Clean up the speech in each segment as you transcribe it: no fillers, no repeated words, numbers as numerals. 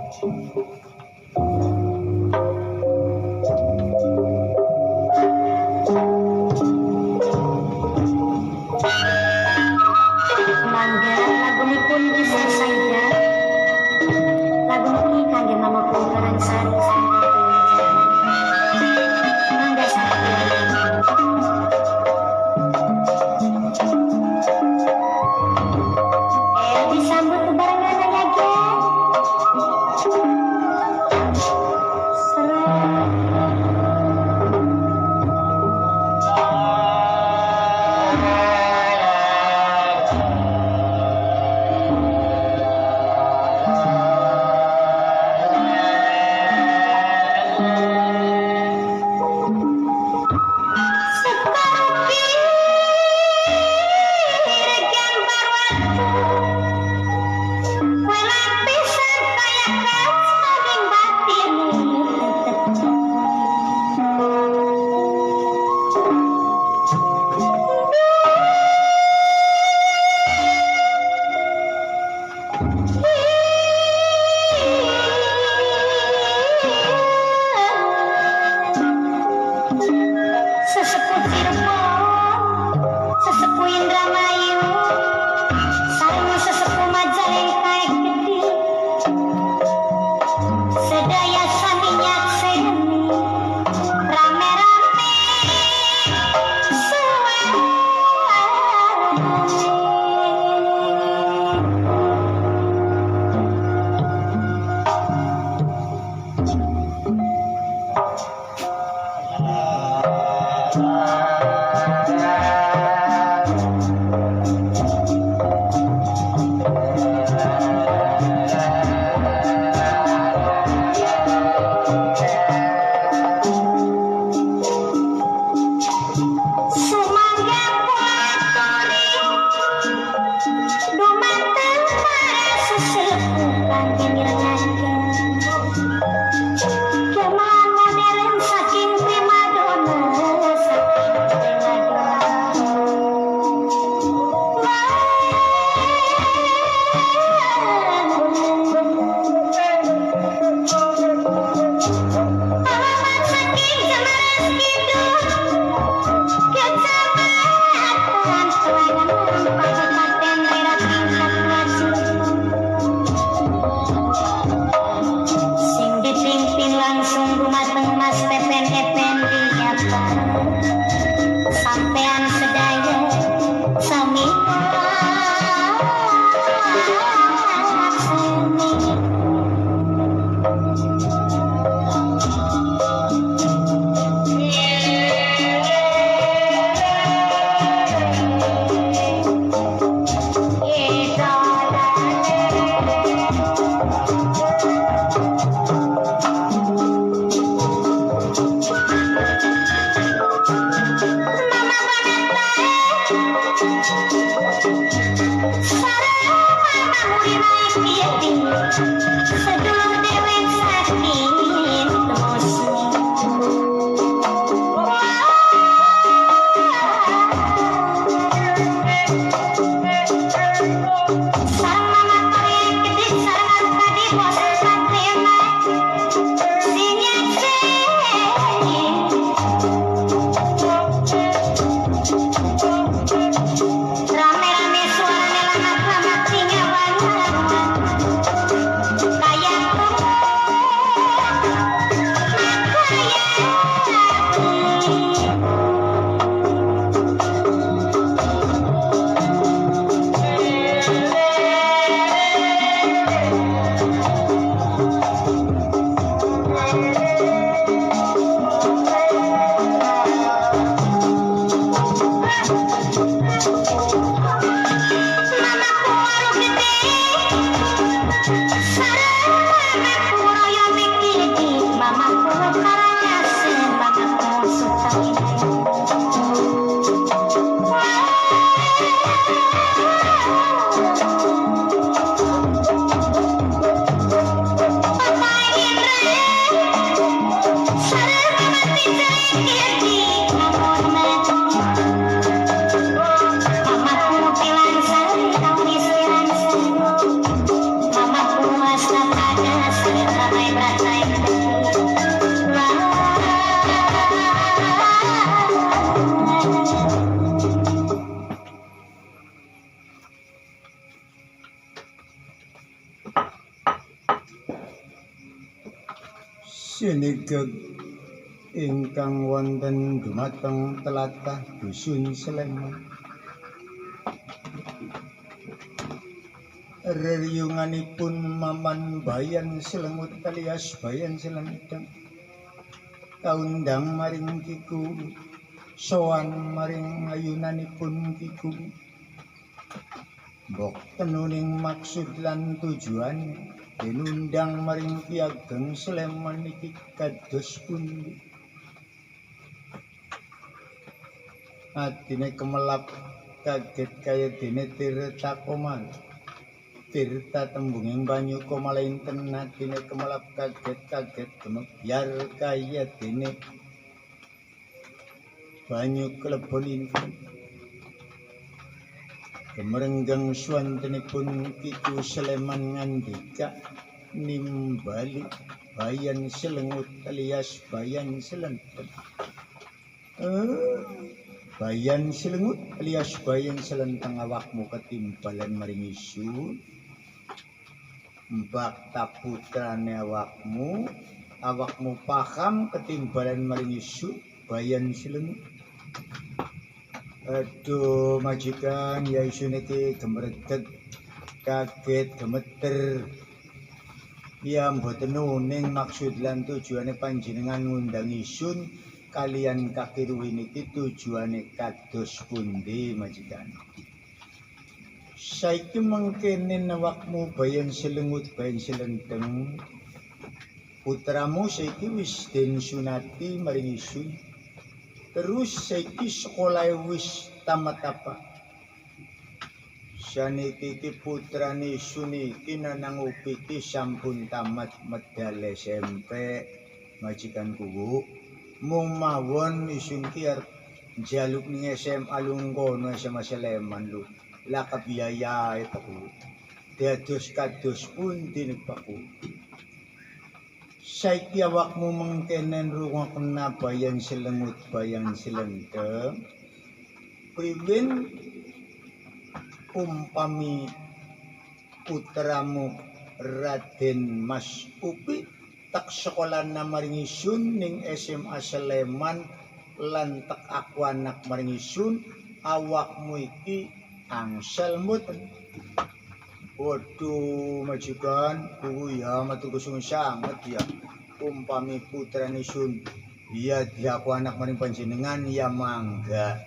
Mangga lagu ini pun bisa saja. Lagu ini kangge mama pungkaran sari mangga disambut kebarengan ya gen. Sesepuh Cirebon, sesepuh Indramayu, sareng sesepuh Majalengka gede, sedaya saminyak seni, rame-rame suarane. Sumangga puaturi dumateng para sesepuh kangge mirengaken gamelan modern saking primadona alamat saking Jemaras Kidul Kecamatan Pelangan Kabupaten Daerah Tingkat Maju sing dipimpin langsung dumateng Mas Pepen Effendi sampean sedaya sami sedulur dewek saking rame-rame suarane lamat-lamat singawan Sinigag ingkang wonten dumateng tlatah Dusun Sleman. Reriyunganipun Maman Bayan Selengut alias Bayan Selendang kaundang maring Kiku sowan maring ayunanipun Kiku mbok tenuning maksud lan tujuan dinundang maring Ki Ageng Sleman iki kados pundi. Atine kemelap kaget kaya dene tirta komal tirta tembunging banyu komalainten atine kemelap kaget gemebyar kaya dene banyu klebon inten. Gemerenggeng swantenipun Kiku Sleman ngandika nimbali Bayan Selengut alias Bayan Selendang. Bayan Selengut alias Bayan Selendang awakmu ketimbalan maring isu. Mbakta putrane awakmu paham ketimbalan maring isu Bayan Selengut. Aduh majikan ya isu niki gemereget kaget gemeter ya mboten nuning maksud lan tujuane panjenengan ngundang isun kalian kaki ruwi niki tujuane kados pundi majikan. Saiki mengkene awakmu Bayan Selengut Bayan Selendang putramu saiki wis den sunati maring isun. Terus saiki sekolah wis tamat apa? Saniki iki putrane suniki Nanang Upi iki sampun tamat medal SMP majikan kuwu. Mung mawon isun ki arep njaluk ning SMA Lungkono SMA Sleman lho. Lah kebiayae Pakku. Dados kados pundi nek Pakku? Saiki awakmu mengkene nrungokna Bayan Selengut Bayan Selendang priwen umpami putramu Raden Mas Upi tak sekolah maring isun ning SMA Sleman lan tak aku anak maring isun awakmu iki angsal mboten. Waduh majikan kuwi ya matur suwun sanget ya. Umpami putrane sun ya diaku anak maring panjenengan ya mangga.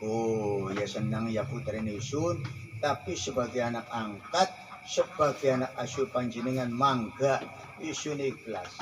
Oh ya senang ya putrane sun tapi sebagai anak angkat sebagai anak asuh panjenengan mangga isun ikhlas.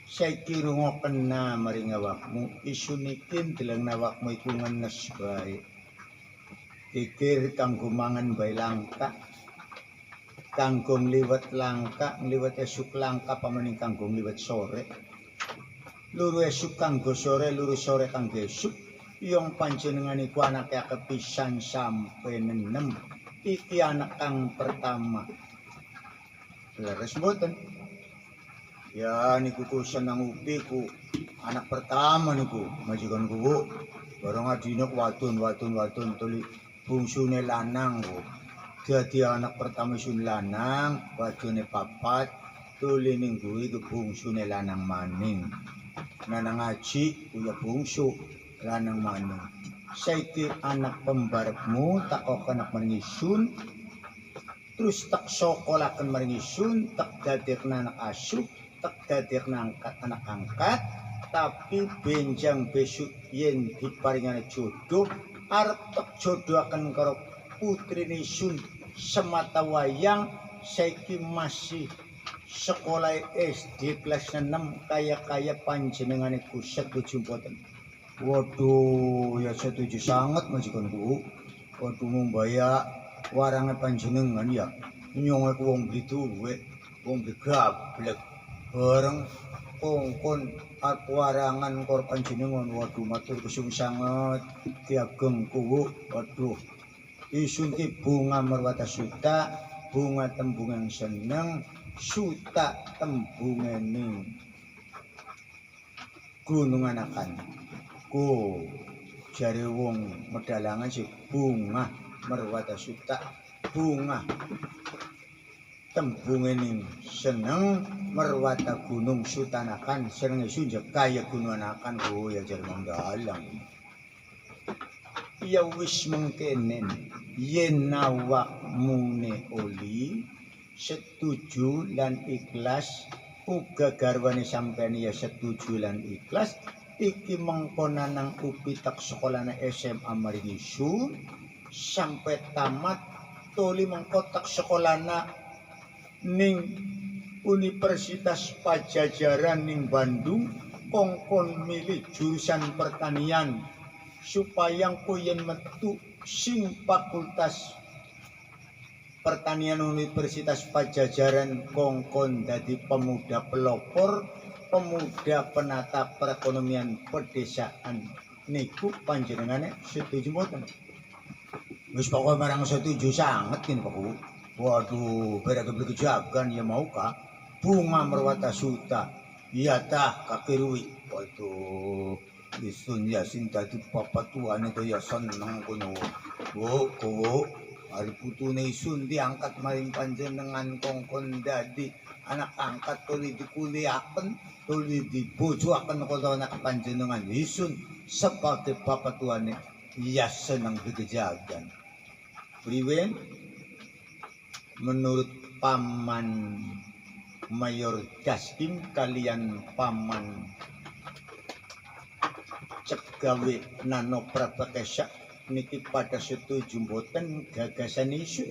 Saiki rungokna maring awakmu isun iki ndeleng awakmu iku ngenes bae. Pikir kanggo mangan bae langka. Kanggo ngliwet langka, ngliwet esuk langka pamaning kanggo ngliwet sore. Luru esuk kanggo sore, luru sore kanggo esuk. Yang panjenengan iku anake kepisan sampe 6. Iki anak kang pertama. Leres mboten? Ya niku ku Senang Upi ku anak pertama niku majikan kuwu. Barang adine wadon tuli bungsune lanang ku. Dadi anak pertama sun lanang, wadone 4, tuli ning kuwi ku bungsune lanang maning. Nanang Aji kuya bungsu lanang maning. Saiki anak pembarepmu tak kok anak maring isun. Terus tak sokolaken maring isun, tak dadekna anak asuh, tak dadekna anak angkat, tapi benjang besok yen diparingane jodoh arep tak jodohaken karo putrine isun semata wayang saiki masih sekolah SD kelas 6 kaya panjenengane ku setuju mboten? Waduh ya setuju sangat majikanku. Waduh mbaya warange panjenengan ya nyong aku wong duwe wong gablek bareng kongkon arep warangan karo panjenengan. Waduh matur suwun sanget Ki Ageng kuwu. Waduh isun ki bunga merwata suta, bunga tembungan seneng, suta tembungane gunung anakan. Ku jare wong Medalangan sih bunga merwata suta, bunga tembungening seneng merwata gunung sutanakan seneng sunjek kaya gunanakan ya jar mangdalang ya wis mengkenen yen awakmune oli setuju lan ikhlas uga garwane sampeyan ya setuju lan ikhlas iki mengkona nang upi tak sekolahna SMA maring isun sampai tamat toli mengkotak sekolahna ning Universitas Pajajaran ning Bandung kongkon milih jurusan pertanian supaya koyen metu sing fakultas pertanian Universitas Pajajaran kongkon dadi pemuda pelopor pemuda penata perekonomian pedesaan niku panjenengane setuju mboten? Wis pokoke marang setuju sanget kin Pak. Waduh, beda kebeli kejagan ya mau kah? Bunga merwata suta. Iya tah kakirui. Waduh, isun yasin dadi papatuane to ya seneng kono. Wo, kowo, ari putune isun diangkat maring panjenengan kongkon dadi anak angkat tuli dikuliaken, tuli dibojoaken kala anak panjenengan isun sebagai papatuane ya seneng kejagan. Priwen menurut Paman Mayor Gaskim kalian Paman Cegawe Nano Prabakesha niki pada setuju mboten gagasan isu?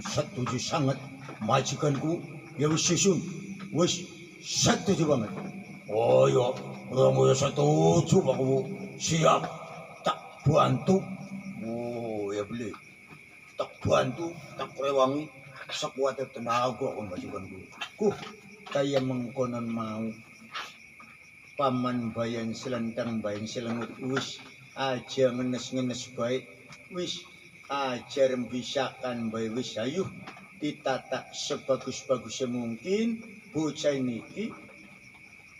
Setuju sangat majikanku ya wis isun wis setuju banget. Oh ya ora setuju Pak siap tak bantu. Oh ya beli tak bantu, tak rewangi sekuat tenaga kon majikanku. Kaya mengkonon mau paman bayan selentang bayan selengut wis aja ngenes-ngenes baik wis aja rembisakan baik wis ayo ditata sebagus-bagusnya mungkin bocah niki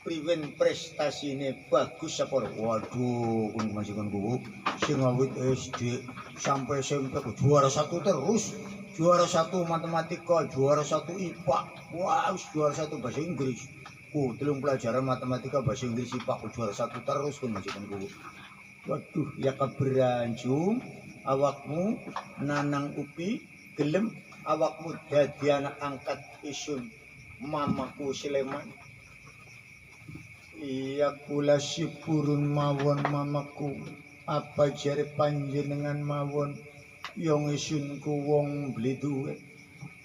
priwen prestasine bagus apa waduh kun majikanku sing awit SD sampai SMP juara 1 terus juara 1 matematika juara 1 IPA wah juara 1 bahasa Inggris telung pelajaran matematika bahasa Inggris IPA juara 1 terus kun majikanku waduh ya keberanjung awakmu nanang upi gelem awakmu dadi anak angkat isun mamaku Sleman. Iya kula sipurun mawon mamaku apa jare panjenengan mawon yang isunku wong beli duwe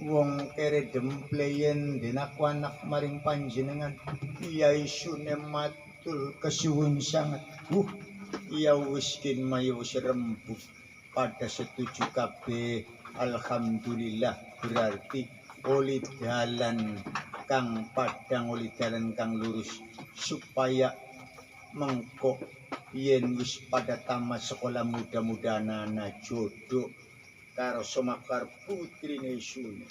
wong kere dempleyen denaku anak maring panjenengan iya isune matur kesuwun sangat iya wiskin mayu wis rembug pada setuju kabeh alhamdulillah berarti oli dalan kang padang oli dalan kang lurus supaya mengko yen wis pada tamat sekolah muda-mudahan anak jodoh karo Somakar putrine isun.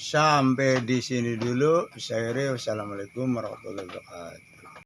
Sampai di sini dulu. Saya Rio. Wassalamualaikum warahmatullahi wabarakatuh.